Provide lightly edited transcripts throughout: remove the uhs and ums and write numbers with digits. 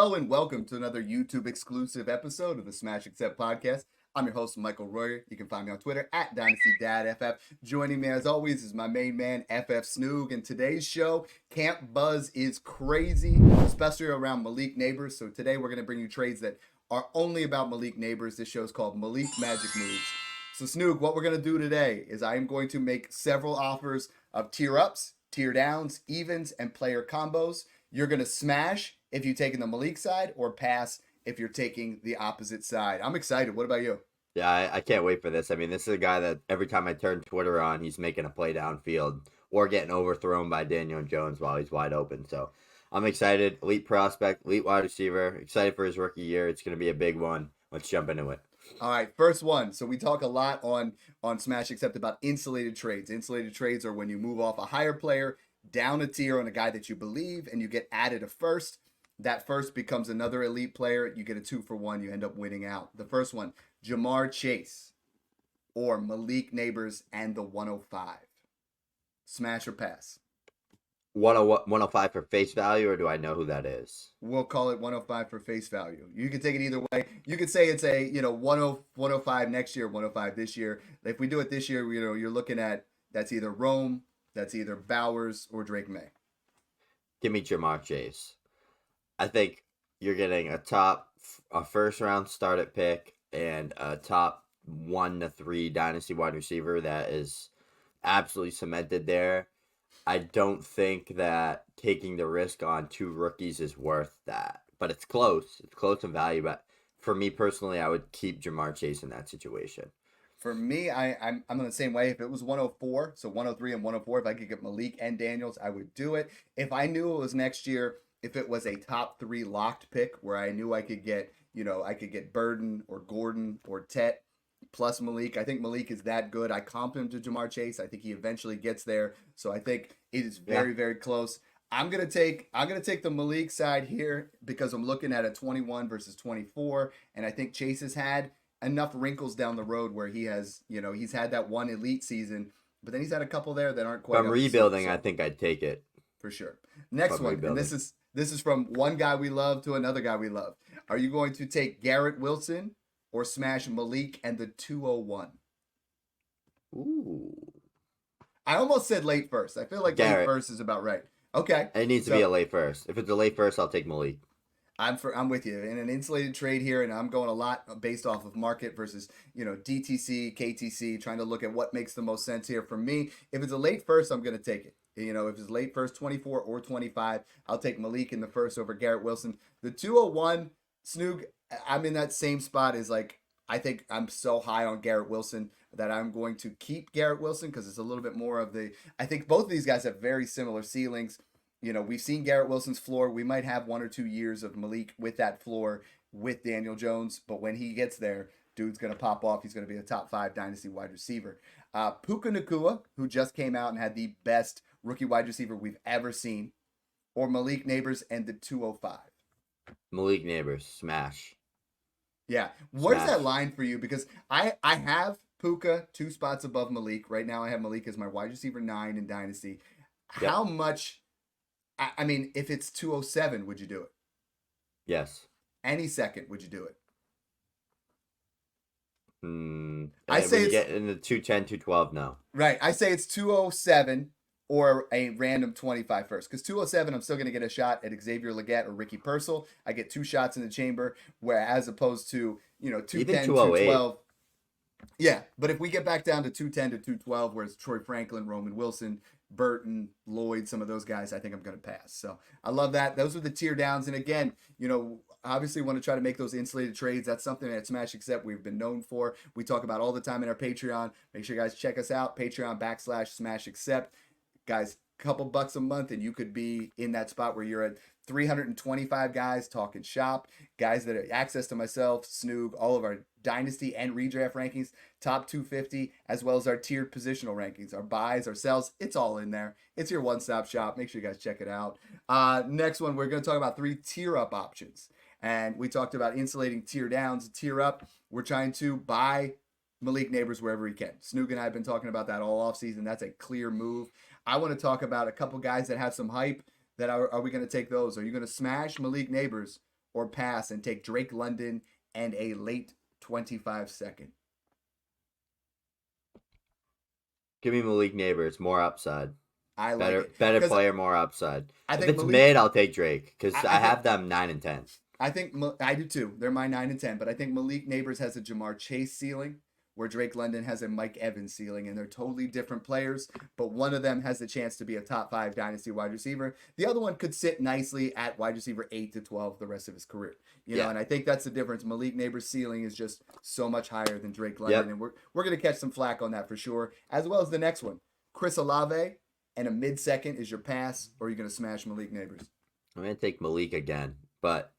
Hello and welcome to another YouTube exclusive episode of the Smash Accept podcast. I'm your host, Michael Royer. You can find me on Twitter at DynastyTrades. Joining me as always is my main man, FF Snoog. And today's show, Camp Buzz is crazy, especially around Malik Nabers. So today we're going to bring you trades that are only about Malik Nabers. This show is called Malik Magic Moves. So Snoog, what we're going to do today is I am going to make several offers of tier ups, tier downs, evens, and player combos. You're going to smash if you're taking the Malik side or pass if you're taking the opposite side. I'm excited. What about you? Yeah, I can't wait for this. I mean, this is a guy that every time I turn Twitter on, he's making a play downfield or getting overthrown by Daniel Jones while he's wide open. So I'm excited. Elite prospect, elite wide receiver. Excited for his rookie year. It's going to be a big one. Let's jump into it. All right, first one. So we talk a lot on Smash Accept about insulated trades. Insulated trades are when you move off a higher player down a tier on a guy that you believe and you get added a first. That first becomes another elite player. You get a 2-for-1. You end up winning out. The first one, Jamar Chase or Malik Nabers and the 105. Smash or pass? 105 for face value, or do I know who that is? We'll call it 105 for face value. You can take it either way. You could say it's a 105 next year, 105 this year. If we do it this year, you're looking at that's either Rome, that's either Bowers or Drake May. Give me Jamar Chase. I think you're getting a first round startup pick and a top 1 to 3 dynasty wide receiver that is absolutely cemented there. I don't think that taking the risk on 2 rookies is worth that, but it's close. It's close in value, but for me personally, I would keep Jamar Chase in that situation. For me, I'm in the same way. If it was 104, so 103 and 104, if I could get Malik and Daniels, I would do it. If I knew it was next year, if it was a top 3 locked pick where I knew I could get, I could get Burden or Gordon or Tet plus Malik. I think Malik is that good. I comp him to Jamar Chase. I think he eventually gets there. So I think it is very, very close. I'm gonna take the Malik side here because I'm looking at a 21 versus 24, and I think Chase has had enough wrinkles down the road where he has, he's had that one elite season, but then he's had a couple there that aren't quite. From rebuilding, so I think I'd take it for sure. Next one, and this is from one guy we love to another guy we love. Are you going to take Garrett Wilson or smash Malik and the 201? Ooh. I almost said late first. I feel like Garrett. Late first is about right. Okay. It needs to be a late first. If it's a late first, I'll take Malik. I'm with you in an insulated trade here, and I'm going a lot based off of market versus DTC, KTC, trying to look at what makes the most sense here. For me, if it's a late first, I'm going to take it. If it's late first, 24 or 25, I'll take Malik in the first over Garrett Wilson. The 201, Snoog, I'm in that same spot as I think I'm so high on Garrett Wilson that I'm going to keep Garrett Wilson because it's a little bit more of I think both of these guys have very similar ceilings. We've seen Garrett Wilson's floor. We might have 1 or 2 years of Malik with that floor with Daniel Jones, but when he gets there, dude's going to pop off. He's going to be a top 5 dynasty wide receiver. Puka Nacua, who just came out and had the best rookie wide receiver we've ever seen, or Malik Nabers and the 205. Malik Nabers, smash. Yeah. Where's that line for you? Because I have Puka 2 spots above Malik. Right now I have Malik as my wide receiver 9 in Dynasty. Yep. How much, I mean, if it's 207, would you do it? Yes. Any second, would you do it? I say it's get in the 210, 212, no. Right. I say it's 207 or a random 25 first. Because 207, I'm still going to get a shot at Xavier Legette or Ricky Purcell. I get 2 shots in the chamber, where as opposed to, 210, 212. Yeah, but if we get back down to 210 to 212, where it's Troy Franklin, Roman Wilson, Burton, Lloyd, some of those guys, I think I'm going to pass. So I love that. Those are the tier downs. And again, obviously want to try to make those insulated trades. That's something at Smash Accept we've been known for. We talk about all the time in our Patreon. Make sure you guys check us out. Patreon.com/Smash Accept. Guys, couple bucks a month and you could be in that spot where you're at 325 guys talking shop, guys that have access to myself, Snoog, all of our dynasty and redraft rankings, top 250, as well as our tiered positional rankings, our buys, our sells. It's all in there. It's your one-stop shop. Make sure you guys check it out. Next one, we're going to talk about 3 tier up options. And we talked about insulating tier downs, tier up. We're trying to buy Malik Nabers wherever he can. Snoog and I have been talking about that all offseason. That's a clear move. I want to talk about a couple guys that have some hype. Are we going to take those? Are you going to smash Malik Nabers or pass and take Drake London and a late 25 second? Give me Malik Nabers, more upside. I like Better, it. better 'Cause player, more upside. I If think it's Malik, mid, I'll take Drake because I I think have them 9 and 10. I do too. They're my 9 and 10, but I think Malik Nabers has a Jamar Chase ceiling where Drake London has a Mike Evans ceiling, and they're totally different players, but one of them has the chance to be a top 5 dynasty wide receiver. The other one could sit nicely at wide receiver 8 to 12 the rest of his career. You know, and I think that's the difference. Malik Nabers' ceiling is just so much higher than Drake London, and we're going to catch some flack on that for sure, as well as the next one. Chris Olave and a mid-second is your pass, or are you going to smash Malik Nabers? I'm going to take Malik again, but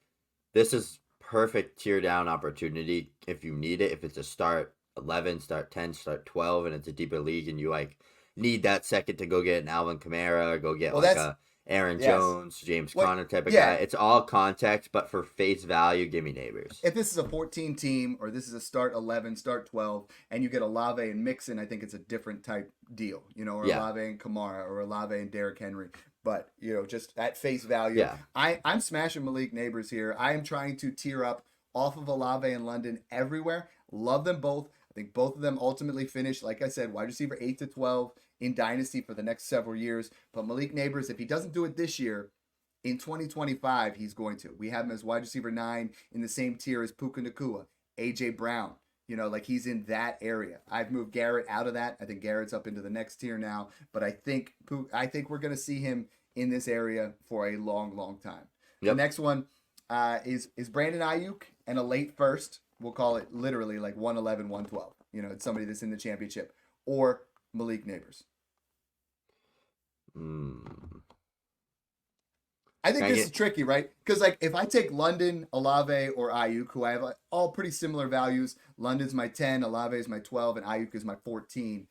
this is perfect tier down opportunity if you need it. If it's a start 11, start 10, start 12, and it's a deeper league, and you like need that second to go get an Alvin Kamara or go get a Aaron Jones, James Conner type of guy. It's all context, but for face value, give me Nabers. If this is a 14 team or this is a start 11, start 12, and you get Olave and Mixon, I think it's a different type deal, you know, or Olave and Kamara or Olave and Derrick Henry. But, you know, just at face value, I'm smashing Malik Nabers here. I am trying to tier up off of Olave and London everywhere. Love them both. I think both of them ultimately finish, like I said, wide receiver 8 to 12 in Dynasty for the next several years. But Malik Nabers, if he doesn't do it this year, in 2025, he's going to. We have him as wide receiver 9 in the same tier as Puka Nacua, A.J. Brown. You know, like he's in that area. I've moved Garrett out of that. I think Garrett's up into the next tier now. But I think we're going to see him in this area for a long, long time. The next one is Brandon Aiyuk and a late first. We'll call it literally like 111, 112. You know, it's somebody that's in the championship. Or Malik Nabers. I think this is tricky, right? Because like if I take London, Olave, or Aiyuk, who I have all pretty similar values, London's my 10, Olave is my 12, and Aiyuk is my 14.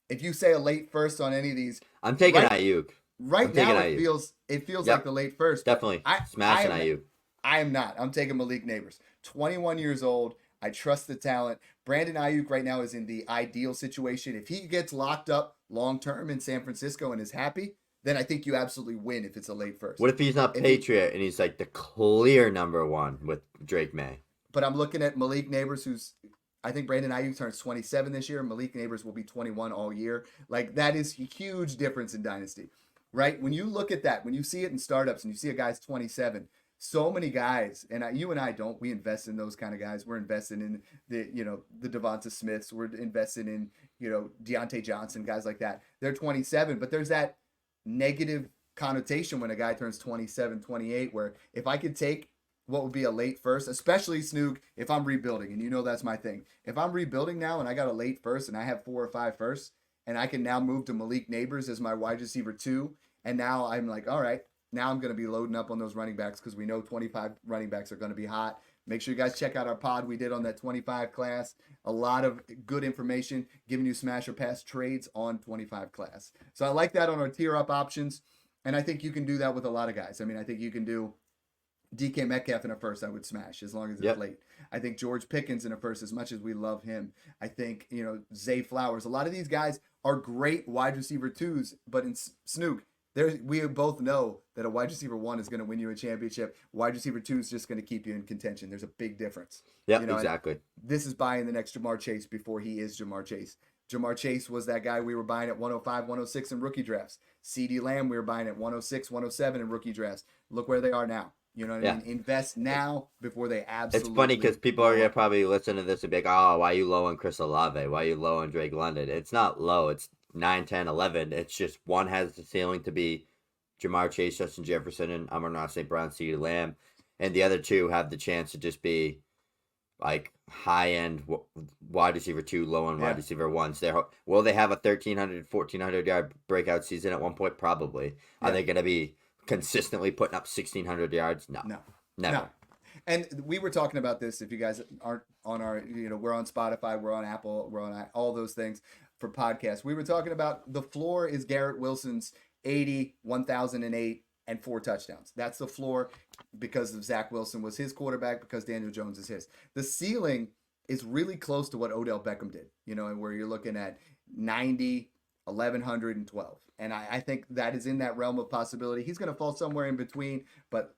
If you say a late first on any of these, I'm taking Aiyuk. Right now it feels like the late first. Definitely smashing Aiyuk. I am not. I'm taking Malik Nabers. 21 years old. I trust the talent. Brandon Aiyuk right now is in the ideal situation. If he gets locked up long term in San Francisco and is happy, then I think you absolutely win if it's a late first. What if he's not Patriot and he's like the clear number 1 with Drake May? But I'm looking at Malik Nabers, I think Brandon Aiyuk turns 27 this year. Malik Nabers will be 21 all year. Like that is a huge difference in Dynasty, right? When you look at that, when you see it in startups and you see a guy's 27, so many guys, and you and I don't, we invest in those kind of guys. We're investing in the Devonta Smiths. We're investing in, Deontay Johnson, guys like that. They're 27, but there's that negative connotation when a guy turns 27, 28, where if I could take what would be a late first, especially Snoog, if I'm rebuilding, and that's my thing. If I'm rebuilding now and I got a late first and I have 4 or 5 firsts, and I can now move to Malik Nabers as my wide receiver 2, and now I'm like, all right, now I'm going to be loading up on those running backs because we know 25 running backs are going to be hot. Make sure you guys check out our pod we did on that 25 class. A lot of good information giving you smash or pass trades on 25 class. So I like that on our tier up options. And I think you can do that with a lot of guys. I mean, I think you can do DK Metcalf in a first, I would smash as long as it's late. I think George Pickens in a first, as much as we love him. I think, Zay Flowers. A lot of these guys are great wide receiver 2s, but in Snook, we both know that a wide receiver 1 is going to win you a championship. Wide receiver 2 is just going to keep you in contention. There's a big difference. Yeah, exactly. This is buying the next Jamar Chase before he is Jamar Chase. Jamar Chase was that guy we were buying at 105, 106 in rookie drafts. CeeDee Lamb we were buying at 106, 107 in rookie drafts. Look where they are now. You know what I mean? Invest now before they absolutely. It's funny because people are going to probably listen to this and be like, oh, why are you low on Chris Olave? Why are you low on Drake London? It's not low. It's 9, 10, 11. It's just one has the ceiling to be Jamar Chase, Justin Jefferson, and Amon-Ra St. Brown, CeeDee Lamb. And the other 2 have the chance to just be like high-end wide receiver 2, low-end wide receiver 1s. Will they have a 1,300, 1,400-yard breakout season at one point? Probably. Are they going to be consistently putting up 1,600 yards? No. Never. No. And we were talking about this. If you guys aren't on our, we're on Spotify, we're on Apple, we're on all those things for podcasts. We were talking about the floor is Garrett Wilson's 80, 1,008, and 4 touchdowns. That's the floor because of Zach Wilson was his quarterback, because Daniel Jones is his. The ceiling is really close to what Odell Beckham did, and where you're looking at 90, 1,100, and 12. And I think that is in that realm of possibility. He's going to fall somewhere in between, but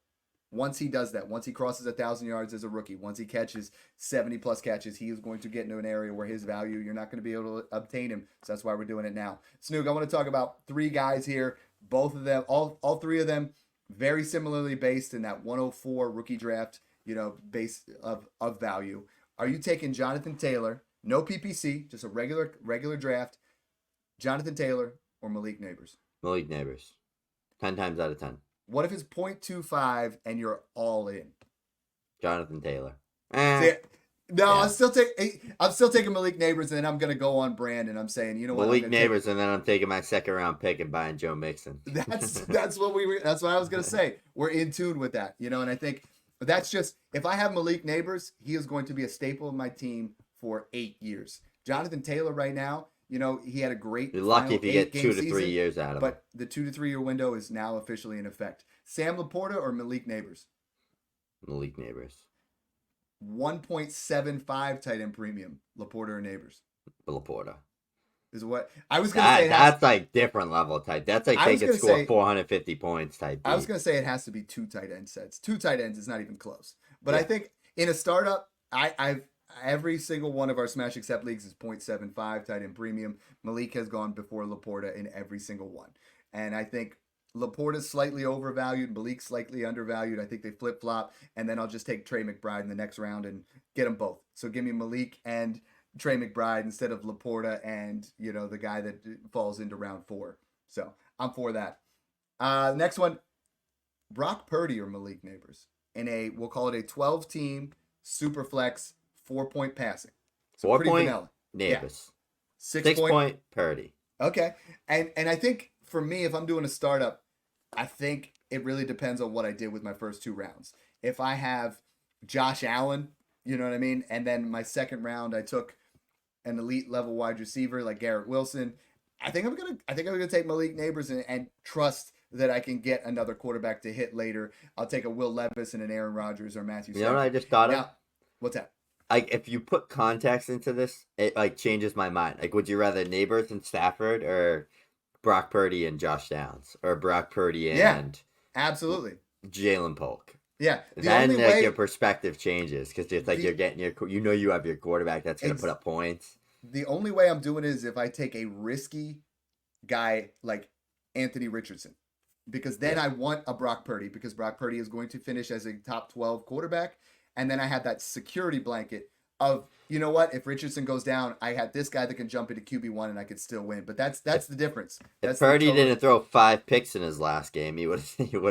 Once he does that, once he crosses 1,000 yards as a rookie, once he catches 70 plus catches, he is going to get into an area where his value, you're not going to be able to obtain him. So that's why we're doing it now. Snoog, I want to talk about 3 guys here. Both of them, all 3 of them, very similarly based in that 104 rookie draft, base of value. Are you taking Jonathan Taylor, no PPC, just a regular draft, Jonathan Taylor or Malik Nabers? Malik Nabers. 10 times out of 10. What if it's 0.25 and you're all in? Jonathan Taylor. No, Yeah. I'm still taking Malik Nabers, and then I'm gonna go on brand, and I'm saying, you know what? Malik Nabers, and then I'm taking my 2nd round pick and buying Joe Mixon. That's what I was gonna say. We're in tune with that, and I think that's just, if I have Malik Nabers, he is going to be a staple of my team for 8 years. Jonathan Taylor right now, he had a great. You're lucky if you get 2 to 3 season, years out of him. But the 2 to 3 year window is now officially in effect. Sam LaPorta or Malik Nabers? Malik Nabers. 1.75 tight end premium. LaPorta or Nabers? LaPorta. Is what I was gonna say. That's like different level type. That's like they could score 450 points type. I was gonna say it has to be 2 tight end sets. 2 tight ends is not even close. But Yeah. I think in a startup, I've every single one of our Smash Accept leagues is 0.75 tight end premium. Malik has gone before LaPorta in every single one, and I think LaPorta's slightly overvalued, Malik's slightly undervalued. I think they flip flop, and then I'll just take Trey McBride in the next round and get them both. So give me Malik and Trey McBride instead of LaPorta and the guy that falls into round 4. So I'm for that. Next one, Brock Purdy or Malik Nabers in we'll call it a 12-team super flex 4-point passing. So 4-point vanilla. Nabers. Yeah. 6-point Purdy. Okay, and I think for me, if I'm doing a startup, I think it really depends on what I did with my first 2 rounds. If I have Josh Allen, you know what I mean, and then my 2nd round I took an elite level wide receiver like Garrett Wilson, I think I'm gonna take Malik Nabers and trust that I can get another quarterback to hit later. I'll take a Will Levis and an Aaron Rodgers or Matthew Stafford. You know what I just thought of? What's that? Like, if you put context into this, it like changes my mind. Like, would you rather Nabers and Stafford or Brock Purdy and Josh Downs or Brock Purdy and absolutely Jalen Polk? Yeah, Then your perspective changes because it's like you're getting you have your quarterback that's going to put up points. The only way I'm doing it is if I take a risky guy like Anthony Richardson, because then I want a Brock Purdy, because Brock Purdy is going to finish as a top 12 quarterback. And then I have that security blanket of, you know what, if Richardson goes down, I had this guy that can jump into QB1 and I could still win. But that's the difference. If Purdy didn't throw 5 picks in his last game, he would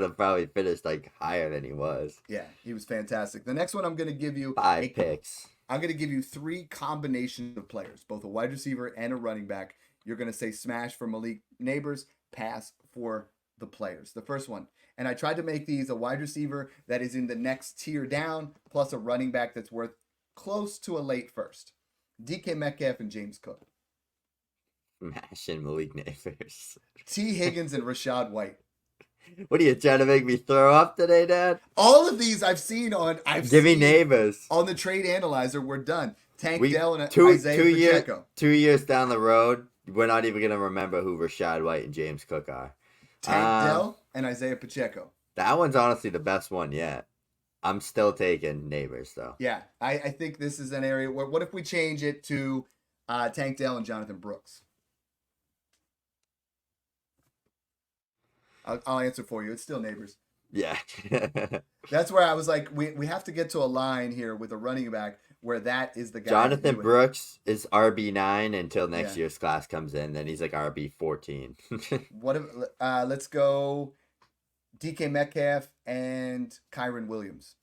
have probably finished like higher than he was. Yeah, he was fantastic. The next one I'm going to give you 5 picks. I'm going to give you 3 combinations of players, both a wide receiver and a running back. You're going to say smash for Malik Nabers, pass for the players. The first one, and I tried to make these a wide receiver that is in the next tier down, plus a running back that's worth close to a late first. DK Metcalf and James Cook. Smashing Malik Nabers. T. Higgins and Rashad White. What are you trying to make me throw up today, Dad? All of these I've seen on Nabers on the trade analyzer. We're done. Dell and Isaiah Pacheco. 2 years down the road, we're not even gonna remember who Rashad White and James Cook are. Dell and Isaiah Pacheco. That one's honestly the best one yet. I'm still taking Nabers though. Yeah, I think this is an area where, what if we change it to Tank Dell and Jonathan Brooks? I'll answer for you. It's still Nabers. Yeah. That's where I was like, we have to get to a line here with a running back where that is the guy. Jonathan Brooks is RB9 until next year's class comes in. Then he's like RB14. What if let's go DK Metcalf and Kyron Williams.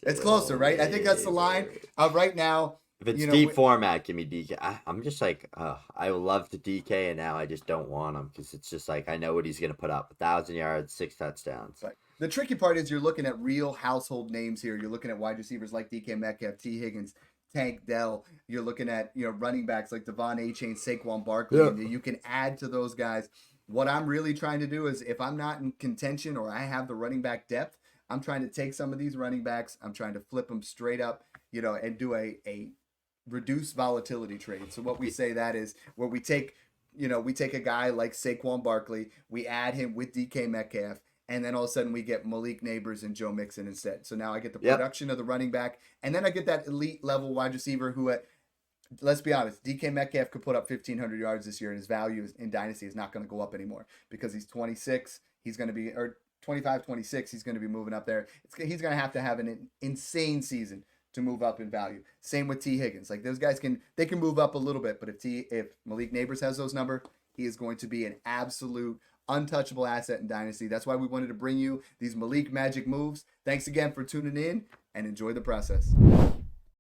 It's closer, right? I think that's the line right now. If it's deep format, give me DK. I'm just like, I love the DK, and now I just don't want him because it's just like I know what he's going to put up: 1,000 yards, 6 touchdowns. Right. The tricky part is you're looking at real household names here. You're looking at wide receivers like DK Metcalf, T. Higgins, Tank Dell. You're looking at running backs like Devon Achane, Saquon Barkley. Yeah. And you can add to those guys. What I'm really trying to do is if I'm not in contention or I have the running back depth, I'm trying to take some of these running backs. I'm trying to flip them straight up, and do a reduced volatility trade. So what we say that is where we take we take a guy like Saquon Barkley, we add him with DK Metcalf, and then all of a sudden we get Malik Nabers and Joe Mixon instead. So now I get the production of the running back, and then I get that elite level wide receiver who, let's be honest, DK Metcalf could put up 1,500 yards this year, and his value in Dynasty is not going to go up anymore because he's 26. He's going to be, or 25, 26, he's going to be moving up there. He's going to have an insane season to move up in value. Same with T. Higgins. Like, those guys can move up a little bit, but if Malik Nabers has those numbers, he is going to be an absolute untouchable asset in Dynasty. That's why we wanted to bring you these Malik magic moves. Thanks again for tuning in, and enjoy the process.